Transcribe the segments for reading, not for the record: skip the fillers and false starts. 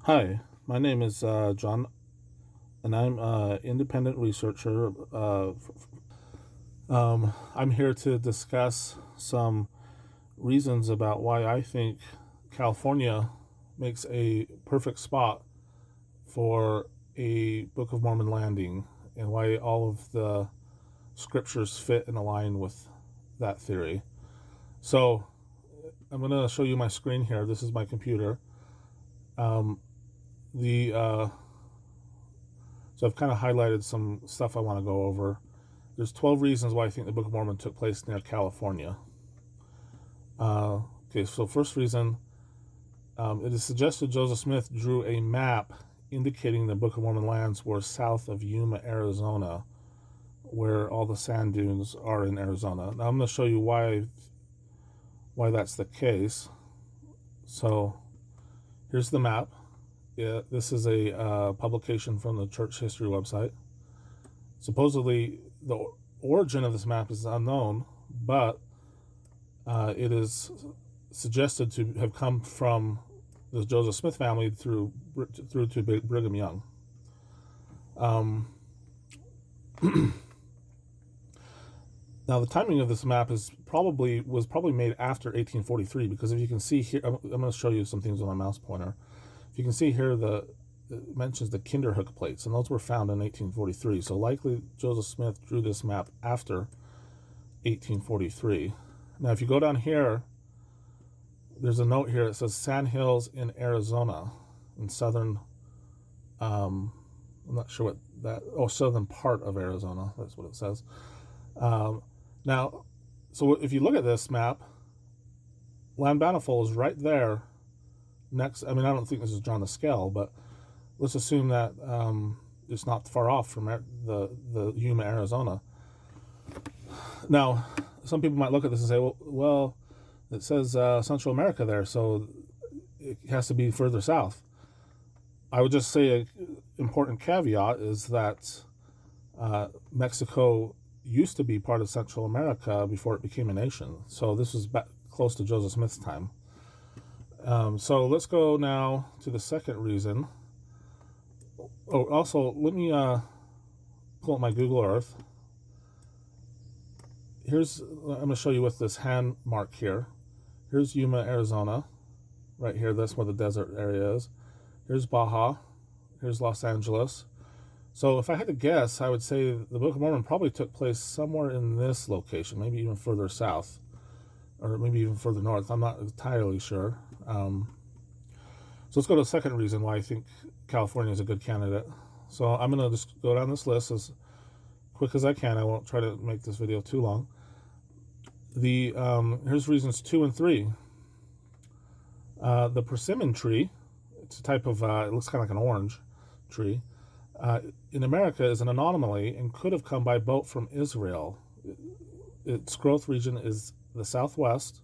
Hi, my name is John, and I'm an independent researcher. I'm here to discuss some reasons about why I think California makes a perfect spot for a Book of Mormon landing, and why all of the scriptures fit and align with that theory. So I'm going to show you my screen here. This is my computer. The So I've kind of highlighted some stuff I want to go over. There's 12 reasons why I think the Book of Mormon took place near California. Okay, so first reason, it is suggested Joseph Smith drew a map indicating the Book of Mormon lands were south of Yuma, Arizona, where all the sand dunes are in Arizona. Now I'm going to show you why that's the case. So here's the map. Yeah, this is a publication from the Church History website. Supposedly, the origin of this map is unknown, but it is suggested to have come from the Joseph Smith family through to Brigham Young. Now, the timing of this map was probably made after 1843, because if you can see here, I'm going to show you some things with my mouse pointer. If you can see here, it mentions the Kinderhook plates, and those were found in 1843. So likely Joseph Smith drew this map after 1843. Now, if you go down here, there's a note here that says Sand Hills in Arizona, in southern, I'm not sure what southern part of Arizona, that's what it says. Now, so if you look at this map, Land Bountiful is right there next. I mean, I don't think this is drawn to scale, but let's assume that it's not far off from the Yuma, Arizona. Now, some people might look at this and say, well, it says Central America there, so it has to be further south. I would just say an important caveat is that Mexico used to be part of Central America before it became a nation. So this was close to Joseph Smith's time. So let's go now to the second reason. Oh, also, let me pull up my Google Earth. I'm going to show you with this hand mark here. Here's Yuma, Arizona. Right here, that's where the desert area is. Here's Baja. Here's Los Angeles. So if I had to guess, I would say the Book of Mormon probably took place somewhere in this location, maybe even further south, or maybe even further north. I'm not entirely sure. So let's go to the second reason why I think California is a good candidate. So I'm going to just go down this list as quick as I can. I won't try to make this video too long. Here's reasons 2 and 3. The persimmon tree, it's a type of, it looks kind of like an orange tree, in America is an anomaly and could have come by boat from Israel. Its growth region is the southwest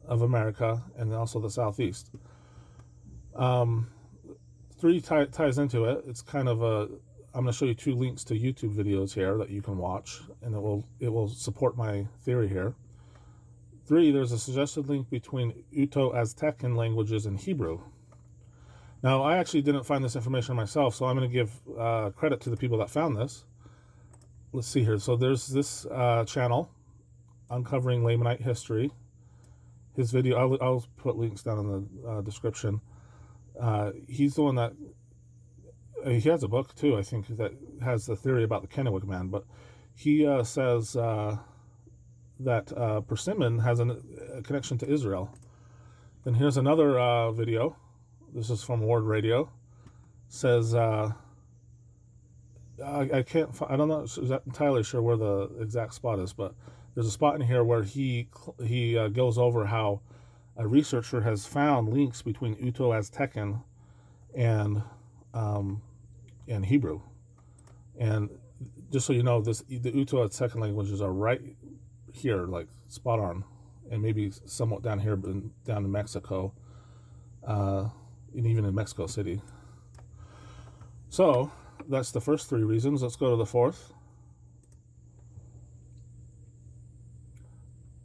of America and also the southeast. 3 ties into it. It's kind of I'm going to show you 2 links to YouTube videos here that you can watch, and it will support my theory here. 3, there's a suggested link between Uto-Aztecan languages and Hebrew. Now, I actually didn't find this information myself, so I'm going to give credit to the people that found this. Let's see here. So there's this channel, Uncovering Lamanite History. His video, I'll put links down in the description. He's the one that, he has a book too, I think, that has the theory about the Kennewick man, but he says that Persimmon has a connection to Israel. Then here's another video. This is from Ward Radio. Says, I don't know, I'm not entirely sure where the exact spot is, but there's a spot in here where he goes over how a researcher has found links between Uto-Aztecan and Hebrew. And just so you know, the Uto-Aztecan languages are right here, like spot on, and maybe somewhat down here, down in Mexico, and even in Mexico City. So that's the first 3 reasons. Let's go to the fourth.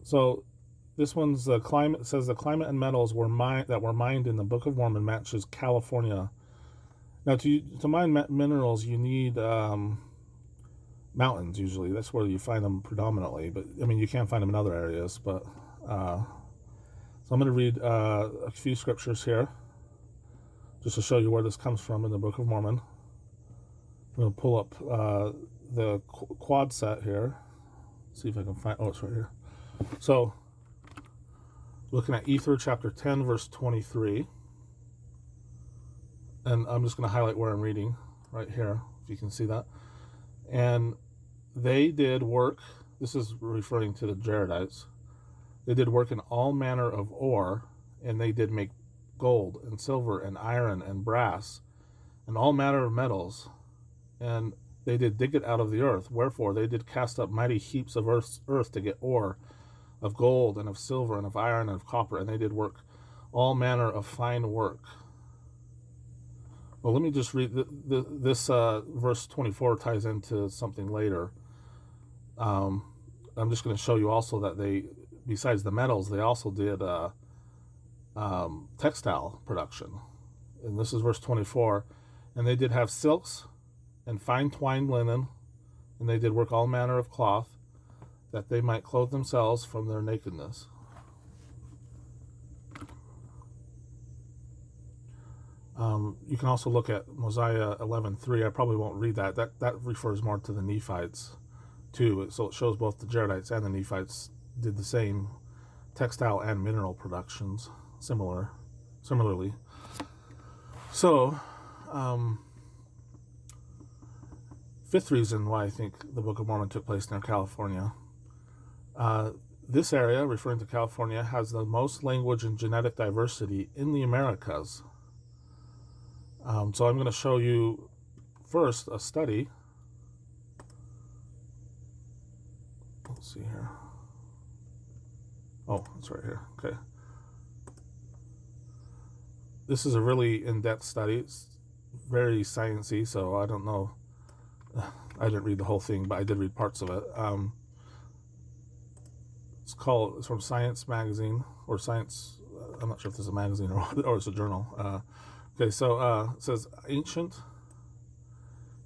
So This one's the climate. Says the climate and metals that were mined in the Book of Mormon matches California. Now, to mine minerals, you need mountains usually. That's where you find them predominantly. But I mean, you can find them in other areas. But so I'm going to read a few scriptures here, just to show you where this comes from in the Book of Mormon. I'm going to pull up the quad set here. See if I can find. Oh, it's right here. So, looking at Ether chapter 10, verse 23. And I'm just going to highlight where I'm reading right here, if you can see that. And they did work, this is referring to the Jaredites, they did work in all manner of ore, and they did make gold and silver and iron and brass and all manner of metals, and they did dig it out of the earth. Wherefore they did cast up mighty heaps of earth to get ore of gold and of silver and of iron and of copper, and they did work all manner of fine work. Well, let me just read this verse 24 ties into something later. I'm just going to show you also that they, besides the metals, they also did textile production. And this is verse 24. And they did have silks and fine twined linen, and they did work all manner of cloth, that they might clothe themselves from their nakedness. You can also look at Mosiah 11:3. I probably won't read that. That refers more to the Nephites too. So it shows both the Jaredites and the Nephites did the same textile and mineral productions similarly. So, fifth reason why I think the Book of Mormon took place near California. This area, referring to California, has the most language and genetic diversity in the Americas. So I'm going to show you first a study. Let's see here. Oh, it's right here. Okay. This is a really in-depth study. It's very sciencey, so I don't know. I didn't read the whole thing, but I did read parts of it. It's from Science Magazine, or Science, I'm not sure if this is a magazine or it's a journal. Okay, so it says ancient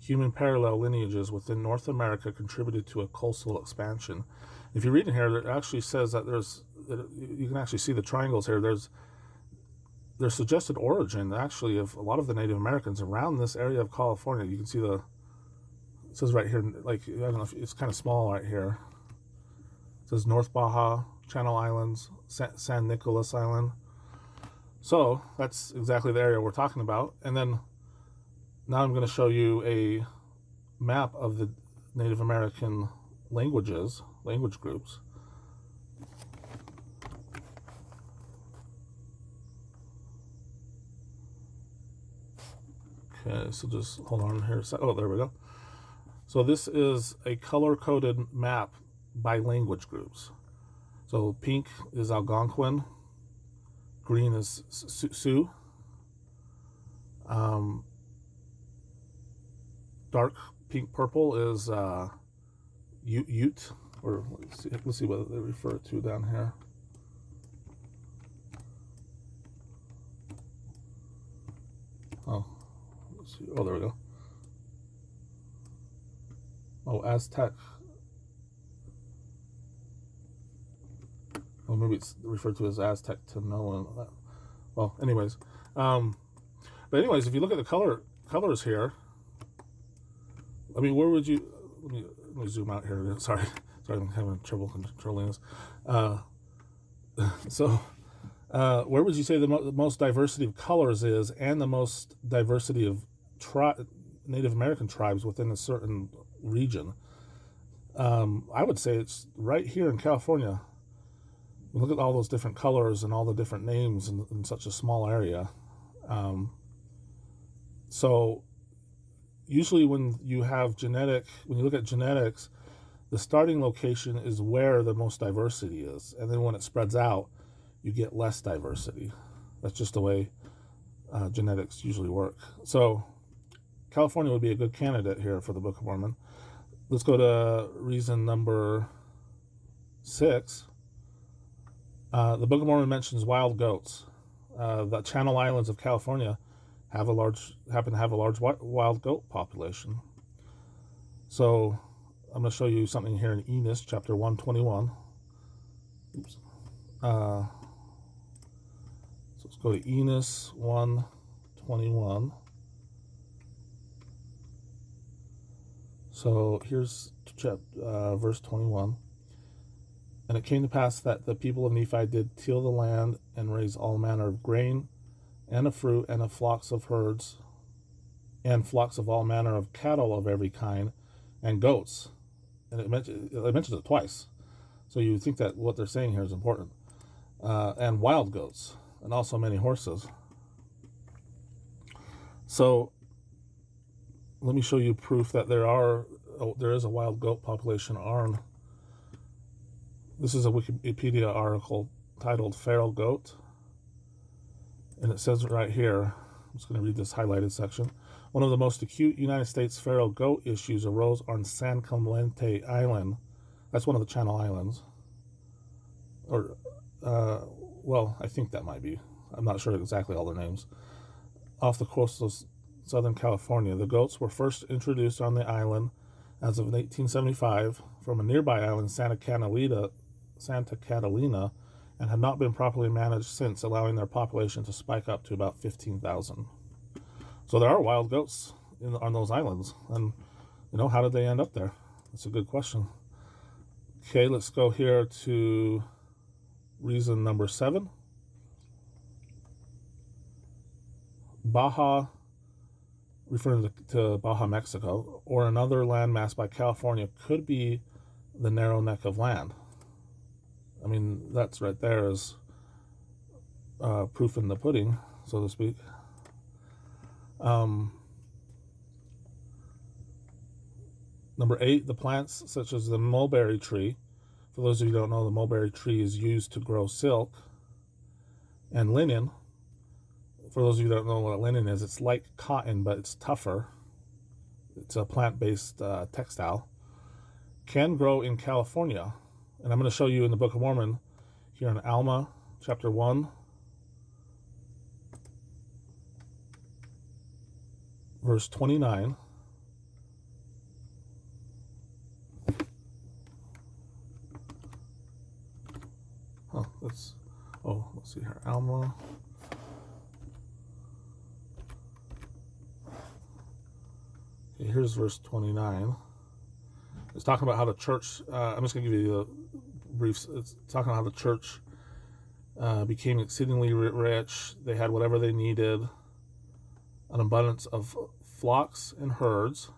human parallel lineages within North America contributed to a coastal expansion. If you read in here, it actually says that you can actually see the triangles here. There's suggested origin actually of a lot of the Native Americans around this area of California. You can see it says right here, like, I don't know if it's kind of small right here. It says North Baja, Channel Islands, San Nicolas Island. So that's exactly the area we're talking about. And then now I'm going to show you a map of the Native American language groups. Okay, so just hold on here. Oh, there we go. So this is a color-coded map by language groups. So pink is Algonquin, green is Sioux, dark pink purple is Ute, or let's see what they refer to down here. Oh, let's see. Oh, there we go. Oh, Aztec. Oh, maybe it's referred to as Aztec to know. Well, anyways. But anyways, if you look at the colors here, I mean, where would you... Let me zoom out here. Sorry, I'm having trouble controlling this. Where would you say the most diversity of colors is, and the most diversity of Native American tribes within a certain region? I would say it's right here in California. Look at all those different colors and all the different names in such a small area. So usually when you look at genetics, the starting location is where the most diversity is. And then when it spreads out, you get less diversity. That's just the way genetics usually work. So California would be a good candidate here for the Book of Mormon. Let's go to reason number 6. The Book of Mormon mentions wild goats. The Channel Islands of California happen to have a large wild goat population. So I'm going to show you something here in Enos, chapter 121. Oops. So let's go to Enos 121. So here's verse 21. And it came to pass that the people of Nephi did till the land and raise all manner of grain and of fruit and of flocks of herds and flocks of all manner of cattle of every kind and goats. And it mentions it twice. So you think that what they're saying here is important. And wild goats and also many horses. So let me show you proof that there is a wild goat population on. This is a Wikipedia article titled Feral Goat. And it says right here, I'm just going to read this highlighted section. One of the most acute United States feral goat issues arose on San Clemente Island. That's one of the Channel Islands. Or, well, I think that might be. I'm not sure exactly all their names. Off the coast of Southern California, the goats were first introduced on the island as of 1875 from a nearby island, Santa Catalina, and have not been properly managed since, allowing their population to spike up to about 15,000. So there are wild goats on those islands. And, how did they end up there? That's a good question. Okay, let's go here to reason number 7. Baja, referring to Baja, Mexico, or another landmass by California, could be the narrow neck of land. I mean, that's right there is proof in the pudding, so to speak. Number 8, the plants such as the mulberry tree. For those of you who don't know, the mulberry tree is used to grow silk and linen. For those of you who don't know what linen is, it's like cotton, but it's tougher. It's a plant-based textile. Can grow in California. And I'm going to show you in the Book of Mormon here in Alma, chapter 1, verse 29. Let's see here. Alma. Okay, here's verse 29. It's talking about how the church, I'm just going to give you the briefs. It's talking about how the church became exceedingly rich. They had whatever they needed, an abundance of flocks and herds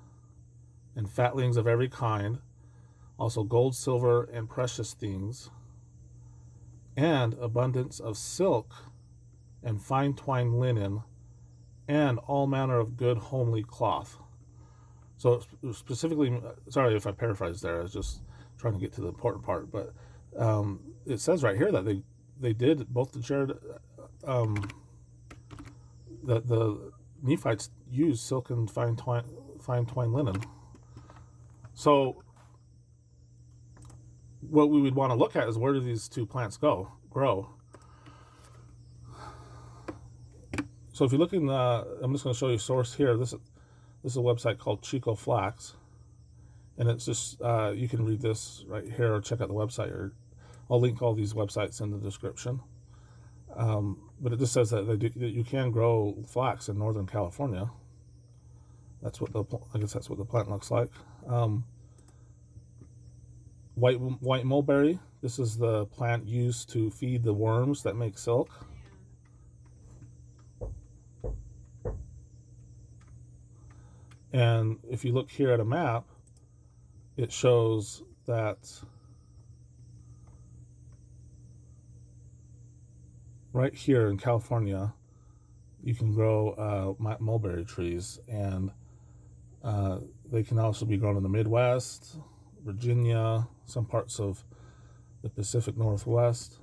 and fatlings of every kind, also gold, silver, and precious things, and abundance of silk and fine twined linen and all manner of good homely cloth. So specifically, sorry if I paraphrased there, I was just trying to get to the important part, but it says right here that they did, both the Nephites used silk and fine twined linen. So what we would want to look at is, where do these two plants grow? So if you look in I'm just going to show you a source here. This is a website called Chico Flax, and it's just you can read this right here or check out the website, or I'll link all these websites in the description. But it just says that you can grow flax in Northern California. That's what I guess that's what the plant looks like. White mulberry. This is the plant used to feed the worms that make silk. And if you look here at a map, it shows that right here in California, you can grow mulberry trees, and they can also be grown in the Midwest, Virginia, some parts of the Pacific Northwest.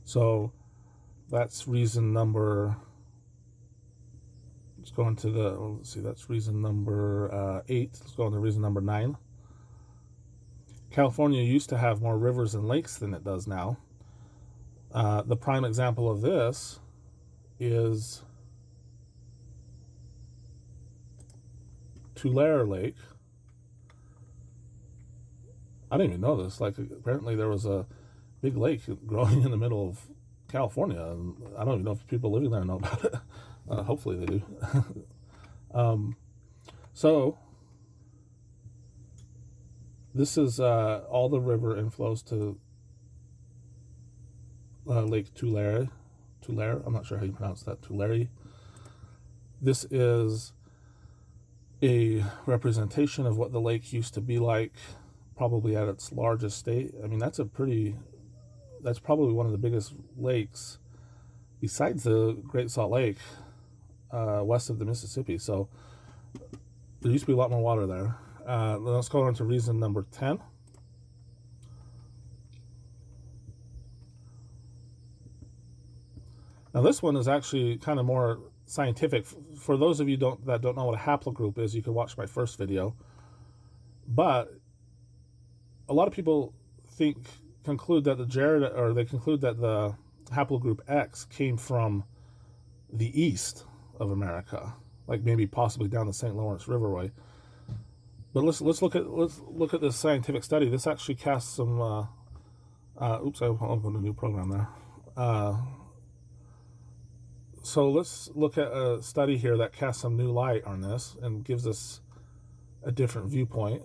So that's reason number, let's go into let's see, that's reason number 8. Let's go into reason number 9. California used to have more rivers and lakes than it does now. The prime example of this is Tulare Lake. I didn't even know this. Like, apparently there was a big lake growing in the middle of California, and I don't even know if people living there know about it. Hopefully they do. So this is all the river inflows to Lake Tulare. Tulare, I'm not sure how you pronounce that. Tulare. This is a representation of what the lake used to be like, probably at its largest state. I mean, that's probably one of the biggest lakes besides the Great Salt Lake, west of the Mississippi. So there used to be a lot more water there. Let's go on to reason number 10. Now this one is actually kind of more scientific. For those of you that don't know what a haplogroup is, you can watch my first video. But a lot of people conclude that the haplogroup X came from the east of America, like maybe possibly down the St. Lawrence Riverway. But let's look at this scientific study. This actually casts some. Oops, I opened a new program there. So let's look at a study here that casts some new light on this and gives us a different viewpoint.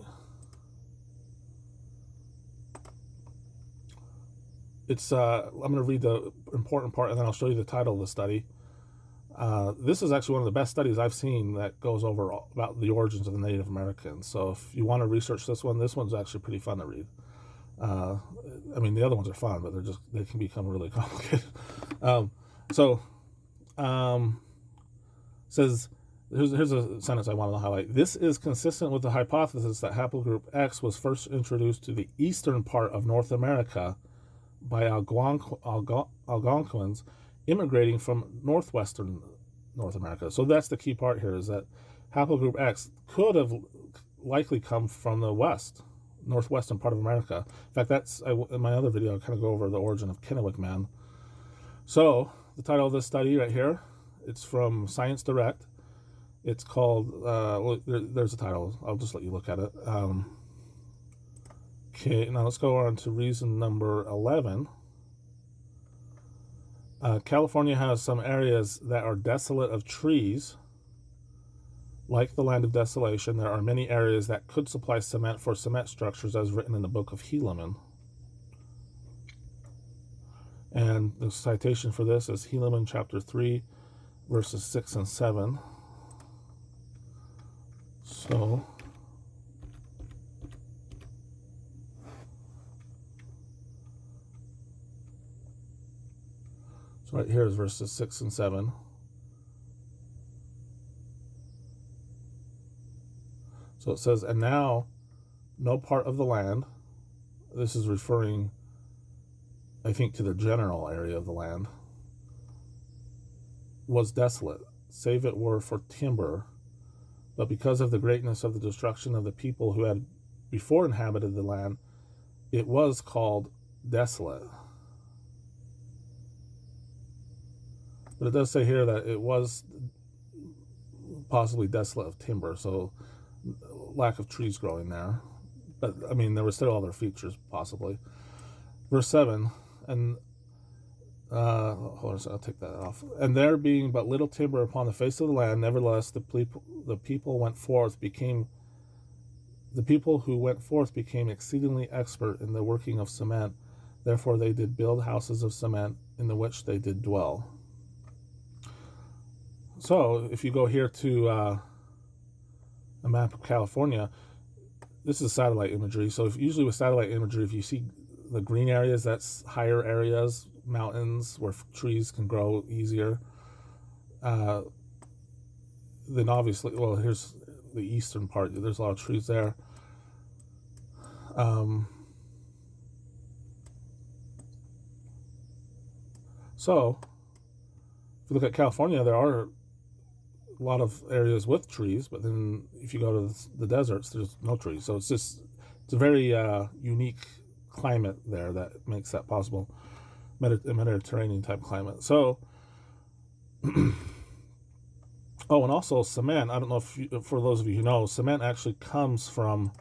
It's I'm going to read the important part and then I'll show you the title of the study. This is actually one of the best studies I've seen that goes over about the origins of the Native Americans. So if you want to research this one's actually pretty fun to read. I mean, the other ones are fun, but they can become really complicated. Says, here's a sentence I want to highlight. This is consistent with the hypothesis that haplogroup X was first introduced to the eastern part of North America by Algonquins immigrating from northwestern North America. So that's the key part here, is that haplogroup X could have likely come from the northwestern part of America. In fact, in my other video, I kind of go over the origin of Kennewick Man. So the title of this study right here, it's from Science Direct. It's called, there's a title. I'll just let you look at it. Okay, now let's go on to reason number 11. California has some areas that are desolate of trees. Like the land of desolation, there are many areas that could supply cement for cement structures, as written in the Book of Helaman. And the citation for this is Helaman chapter 3, verses 6 and 7. So right here is verses 6 and 7. So it says, and now no part of the land, this is referring, I think, to the general area of the land, was desolate, save it were for timber. But because of the greatness of the destruction of the people who had before inhabited the land, it was called desolate. But it does say here that it was possibly desolate of timber, so lack of trees growing there. But, I mean, there were still other features, possibly. Verse 7, and, hold on, so I'll take that off. And there being but little timber upon the face of the land, nevertheless, the people who went forth became exceedingly expert in the working of cement. Therefore they did build houses of cement, in the which they did dwell. So, if you go here to a map of California, this is satellite imagery. So, usually with satellite imagery, if you see the green areas, that's higher areas, mountains where trees can grow easier. Then obviously, well, here's the eastern part. There's a lot of trees there. So, if you look at California, there are a lot of areas with trees, but then if you go to the deserts, there's no trees. So it's a very unique climate there that makes that possible. Mediterranean type climate. So, oh, and also cement. I don't know if for those of you who know, cement actually comes from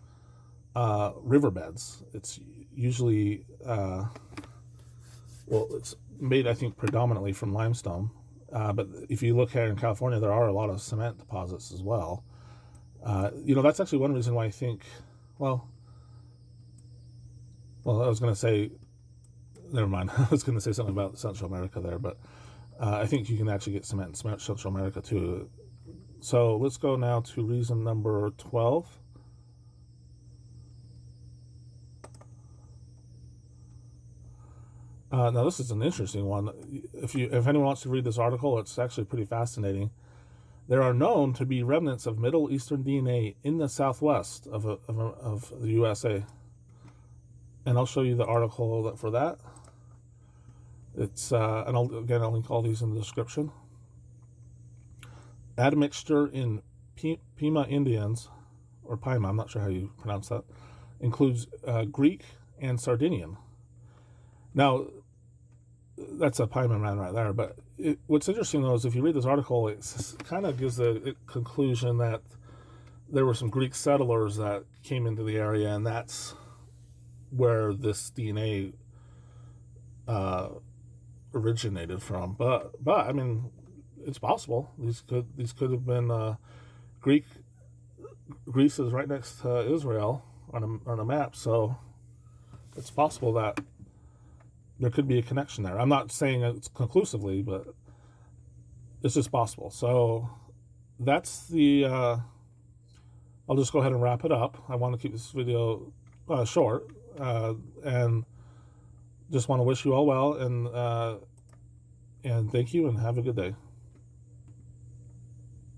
riverbeds. It's usually it's made, I think, predominantly from limestone. But if you look here in California, there are a lot of cement deposits as well. That's actually one reason why I think, well, I was going to say, never mind. I was going to say something about Central America there, but I think you can actually get cement in Central America too. So let's go now to reason number 12. Now this is an interesting one. If anyone wants to read this article, it's actually pretty fascinating. There are known to be remnants of Middle Eastern DNA in the southwest of the USA, and I'll show you the article for that. It's and I'll link all these in the description. Admixture in Pima Indians, or Pima, I'm not sure how you pronounce that, includes Greek and Sardinian. Now, that's a Pima man right there, but what's interesting though is if you read this article, it kind of gives the conclusion that there were some Greek settlers that came into the area, and that's where this DNA originated from. But I mean, it's possible these could have been Greek. Greece is right next to Israel on a map, so it's possible that there could be a connection there. I'm not saying it's conclusively, but it's just possible. So that's the. I'll just go ahead and wrap it up. I want to keep this video short, and just want to wish you all well, and thank you, and have a good day.